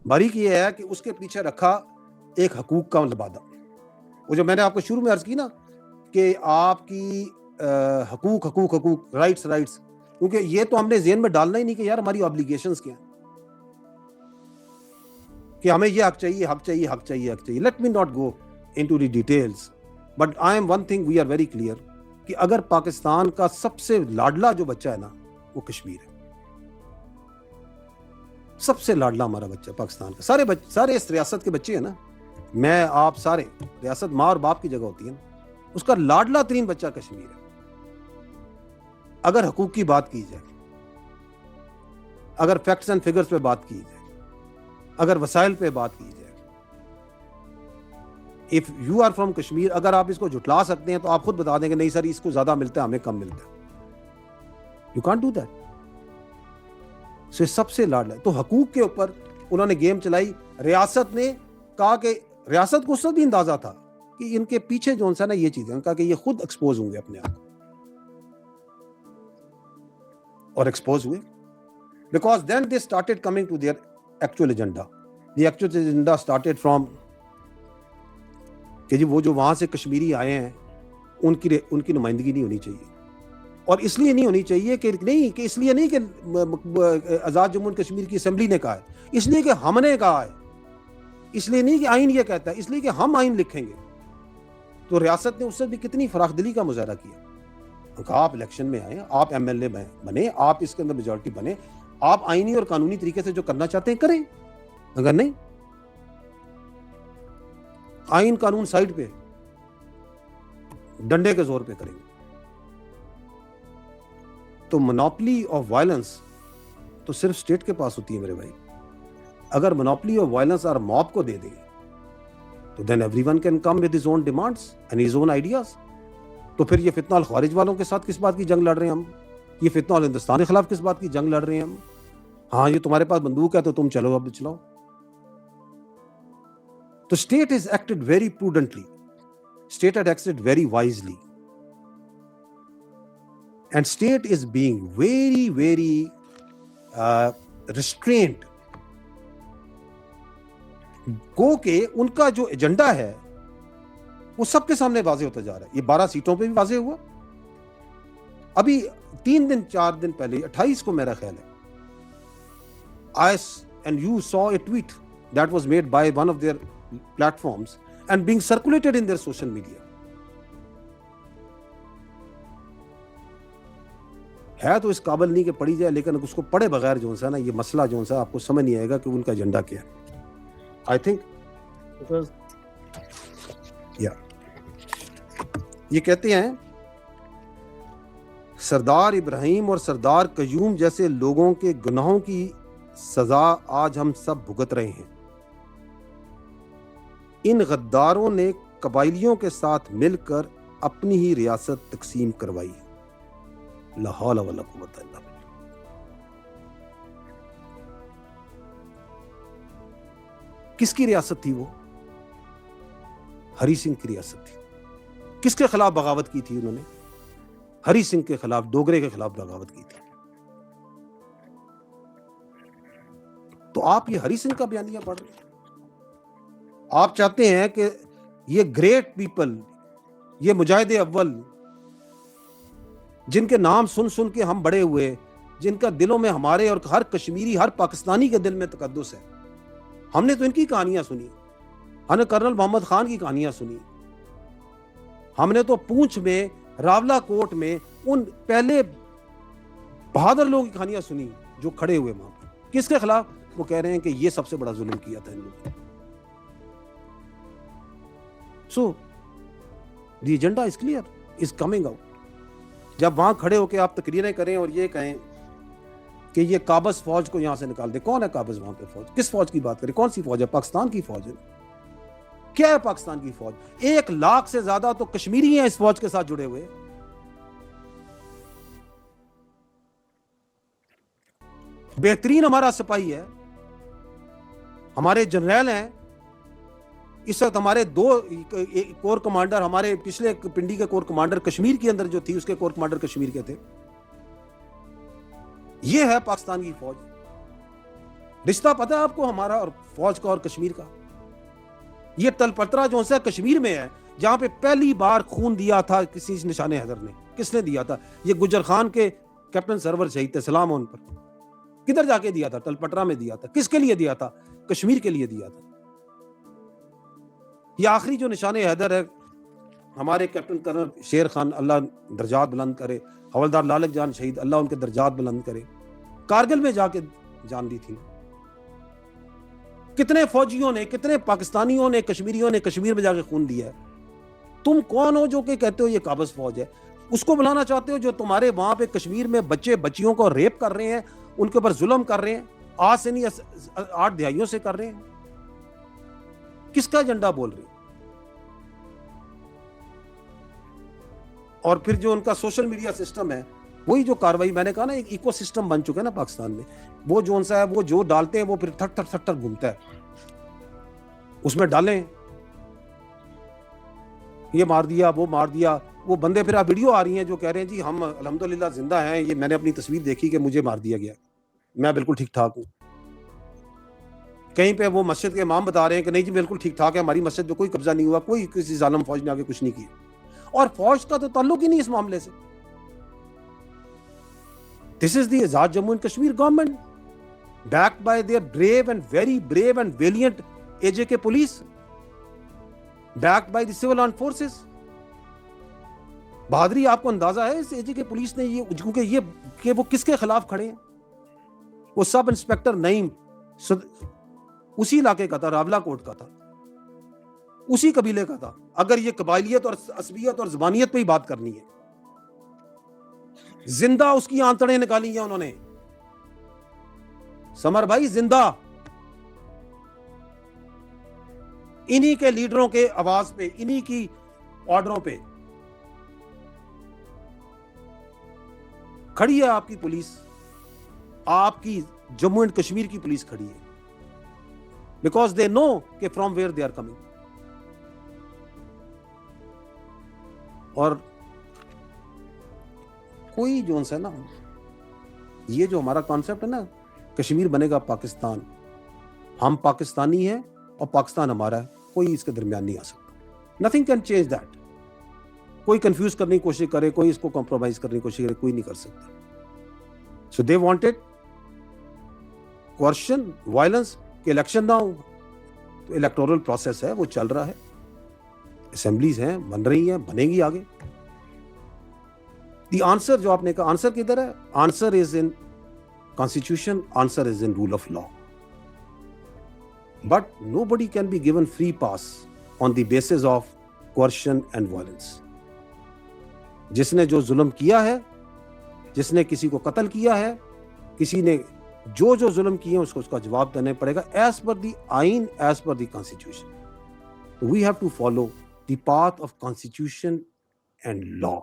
باریک یہ ہے کہ اس کے پیچھے رکھا ایک حقوق کا لبادہ. وہ جو میں نے آپ کو شروع میں عرض کی نا کہ آپ کی حقوق رائٹس، کیونکہ یہ تو ہم نے ذہن میں ڈالنا ہی نہیں کہ یار ہماری آبلیگیشنز کیا ہیں، کہ ہمیں یہ حق چاہیے. Let me not go into the details, but I am one thing we are very clear کہ اگر پاکستان کا سب سے لاڈلا جو بچہ ہے نا وہ کشمیر ہے. سب سے لاڈلا ہمارا بچہ پاکستان کا. سارے اس ریاست کے بچے ہیں نا، میں آپ سارے، ریاست ماں اور باپ کی جگہ ہوتی ہے نا، اس کا لاڈلا ترین بچہ کشمیر ہے. اگر حقوق کی بات کی جائے، اگر فیکٹس اینڈ فگرز پہ بات کی جائے، اگر وسائل پہ بات کی جائے، if you are from Kashmir, اگر آپ اس کو جھٹلا سکتے ہیں تو آپ خود بتا دیں کہ نہیں سر اس کو زیادہ ملتا ہے، ہمیں کم ملتا ہے. You can't do that. So سب سے لاڈلا. تو حقوق کے اوپر انہوں نے گیم چلائی. ریاست نے کہا کہ ریاست کو اس وقت بھی اندازہ تھا کہ ان کے پیچھے جو ہے نا یہ چیزیں، کہا کہ یہ خود ایکسپوز ہوں گے اپنے آپ کو، اور ایکسپوز ہوئے. Because then they started coming to their actual agenda. The actual agenda started from کہ جی وہ جو وہاں سے کشمیری آئے ہیں ان کی نمائندگی نہیں ہونی چاہیے. اور اس لیے نہیں ہونی چاہیے کہ اس لیے نہیں کہ آزاد جموں و کشمیر کی اسمبلی نے کہا ہے، اس لیے کہ ہم نے کہا ہے. اس لیے نہیں کہ آئین یہ کہتا ہے، اس لیے کہ ہم آئین لکھیں گے. تو ریاست نے اس سے بھی کتنی فراخ دلی کا مظاہرہ کیا. کہا آپ الیکشن میں آئیں، آپ ایم ایل اے بنے، آپ اس کے اندر میجورٹی بنے، آپ آئینی اور قانونی طریقے سے جو کرنا چاہتے ہیں کریں، اگر نہیں آئین قانون سائڈ پہ ڈنڈے کے زور پہ کریں گے. تو مونوپلی آف وائلنس تو صرف اسٹیٹ کے پاس ہوتی ہے میرے بھائی. اگر مونوپلی آف وائلنس اور موب کو دے دیں تو then everyone can come with his own demands and his own ideas. تو پھر یہ فتنہ الخوارج والوں کے ساتھ کس بات کی جنگ لڑ رہے ہیں ہم؟ یہ فتنہ الہندوستان کے خلاف کس بات کی جنگ لڑ رہے ہیں ہم؟ ہاں یہ تمہارے پاس بندوق ہے تو تم چلو، اب چلاؤ. تو state has acted very prudently. State had acted very wisely. And state is being very, very restrained. گو کہ ان کا جو ایجنڈا ہے وہ سب کے سامنے واضح ہوتا جا رہا ہے. یہ 12 سیٹوں پہ بھی واضح ہوا. ابھی 4 دن پہلے 28 کو میرا خیال ہے and you saw a tweet that was made by one of their platforms and being circulated in their social media. ہے تو اس قابل نہیں کہ پڑھی جائے، لیکن اس کو پڑھے بغیر جو ہے نا یہ مسئلہ جو ہے آپ کو سمجھ نہیں آئے گا کہ ان کا ایجنڈا کیا ہے. I think یہ کہتے ہیں سردار ابراہیم اور سردار قیوم جیسے لوگوں کے گناہوں کی سزا آج ہم سب بھگت رہے ہیں. ان غداروں نے قبائلیوں کے ساتھ مل کر اپنی ہی ریاست تقسیم کروائی. لا حول ولا قوت الا باللہ. کس کی ریاست تھی وہ؟ ہری سنگھ کی ریاست تھی. کس کے خلاف بغاوت کی تھی انہوں نے؟ ہری سنگھ کے خلاف، ڈوگرے کے خلاف بغاوت کی تھی. تو آپ یہ ہری سنگھ کا بیانیہ پڑھ رہے ہیں. آپ چاہتے ہیں کہ یہ گریٹ پیپل، یہ مجاہد اول جن کے نام سن کے ہم بڑے ہوئے، جن کا دلوں میں ہمارے اور ہر کشمیری، ہر پاکستانی کے دل میں تقدس ہے، ہم نے تو ان کی کہانیاں سنی. ہم نے کرنل محمد خان کی کہانیاں سنی. ہم نے تو پونچھ میں، راولا کوٹ میں ان پہلے بہادر لوگوں کی کہانیاں سنی جو کھڑے ہوئے وہاں پر. کس کے خلاف؟ وہ کہہ رہے ہیں کہ یہ سب سے بڑا ظلم کیا تھا ان لوگوں نے. So the agenda is clear, is coming out. جب وہاں کھڑے ہو کے آپ تقریریں کریں اور یہ کہیں کہ یہ قابض فوج کو یہاں سے نکال دے. کون ہے قابض وہاں پہ فوج؟ کس فوج کی بات کریں؟ کون سی فوج ہے؟ پاکستان کی فوج ہے. کیا ہے پاکستان کی فوج؟ 1 لاکھ سے زیادہ تو کشمیری ہیں اس فوج کے ساتھ جڑے ہوئے. بہترین ہمارا سپاہی ہے، ہمارے جنرل ہیں. اس وقت ہمارے 2 کور کمانڈر، ہمارے پچھلے پنڈی کے کور کمانڈر کشمیر کے اندر جو تھی اس کے کور کمانڈر کشمیر کے تھے. یہ ہے پاکستان کی فوج. رشتہ پتہ ہے آپ کو ہمارا اور فوج کا اور کشمیر کا؟ یہ تلپترا جو ہے کشمیر میں ہے، جہاں پہ پہلی بار خون دیا تھا کسی نشان حیدر نے. کس نے دیا تھا؟ یہ گجر خان کے کیپٹن سرور شہید تھے، سلام ان پر. کدھر جا کے دیا تھا؟ تلپٹرا میں دیا تھا. کس کے لیے دیا تھا؟ کشمیر کے لیے دیا تھا. یہ آخری جو نشان حیدر ہے ہمارے کیپٹن کرنل شیر خان، اللہ درجات بلند کرے، حوالدار لالک جان شہید، اللہ ان کے درجات بلند کرے، کارگل میں جا کے جان دی تھی. کتنے فوجیوں نے، کتنے پاکستانیوں نے، کشمیریوں نے کشمیر میں جا کے خون دیا ہے. تم کون ہو جو کہ کہتے ہو یہ قابض فوج ہے؟ اس کو بلانا چاہتے ہو جو تمہارے وہاں پہ کشمیر میں بچے بچیوں کو ریپ کر رہے ہیں، ان کے اوپر ظلم کر رہے ہیں، آج سے نہیں 8 دہائیوں سے کر رہے ہیں. کس کا ایجنڈا بول رہے ہیں؟ اور پھر جو ان کا سوشل میڈیا سسٹم ہے، وہی جو کاروائی میں نے کہا نا، ایک ایکو سسٹم بن چکا ہے نا پاکستان میں. وہ جو ان سا ہے، وہ جو ڈالتے ہیں وہ پھر تھٹ تھٹ تھٹ تھٹ گھومتا ہے. اس میں ڈالیں یہ مار دیا، وہ مار دیا. وہ بندے پھر آپ ویڈیو آ رہی ہیں جو کہہ رہے ہیں جی ہم الحمدللہ زندہ ہیں، یہ میں نے اپنی تصویر دیکھی کہ مجھے مار دیا گیا، میں بالکل ٹھیک ٹھاک ہوں. کہیں پہ وہ مسجد کے امام بتا رہے ہیں کہ نہیں جی بالکل ٹھیک ٹھاک ہے، ہماری مسجد پہ کوئی قبضہ نہیں ہوا، کوئی کسی ظالم فوج نے آگے کچھ نہیں کیا. اور فوج کا تو تعلق ہی نہیں اس معاملے سے. This is the Azad Jammu and Kashmir government, backed by their brave and very brave and valiant AJK police, backed by the civil armed forces. بہادری آپ کو اندازہ ہے اس AJK پولیس نے، یہ کیونکہ یہ کہ وہ کس کے خلاف کھڑے ہیں؟ وہ سب انسپیکٹر نعیم اسی علاقے کا تھا، راولا کوٹ کا تھا، اسی قبیلے کا تھا. اگر یہ قبائلیت اور عصبیت اور زبانیت پہ ہی بات کرنی ہے، زندہ اس کی آنتڑیں نکالی ہیں انہوں نے. سمر بھائی زندہ انہی کے لیڈروں کے آواز پہ، انہی کی آرڈروں پہ کھڑی ہے آپ کی پولیس، آپ کی جموں اینڈ کشمیر کی پولیس کھڑی ہے. بیکاز دے نو کہ from where they are coming. اور کوئی جو ہے نا، یہ جو ہمارا کانسیپٹ ہے نا، کشمیر بنے گا پاکستان، ہم پاکستانی ہیں اور پاکستان ہمارا ہے، کوئی اس کے درمیان نہیں آ سکتا. Nothing can change that. کوئی کنفیوز کرنے کی کوشش کرے، کوئی اس کو کمپرومائز کرنے کی کوشش کرے، کوئی نہیں کر سکتا. سو دے وانٹڈ کوارشن، وائلنس، کہ الیکشن نہ ہو. تو الیکٹورل پروسیس ہے، وہ چل رہا ہے، اسمبلیز ہیں، بن رہی ہیں، بنے گی آگے. دی آنسر جو آپ نے کہا، آنسر کدھر ہے؟ Answer is in constitution, answer is in rule of law. But nobody can be given free pass on the basis of coercion and violence. جس نے جو ظلم کیا ہے، جس نے کسی کو قتل کیا ہے، کسی نے جو ظلم کیے ہیں، اس کو اس کا جواب دینا پڑے گا ایز پر دی آئین، as per the constitution. We have to follow the path of constitution and law.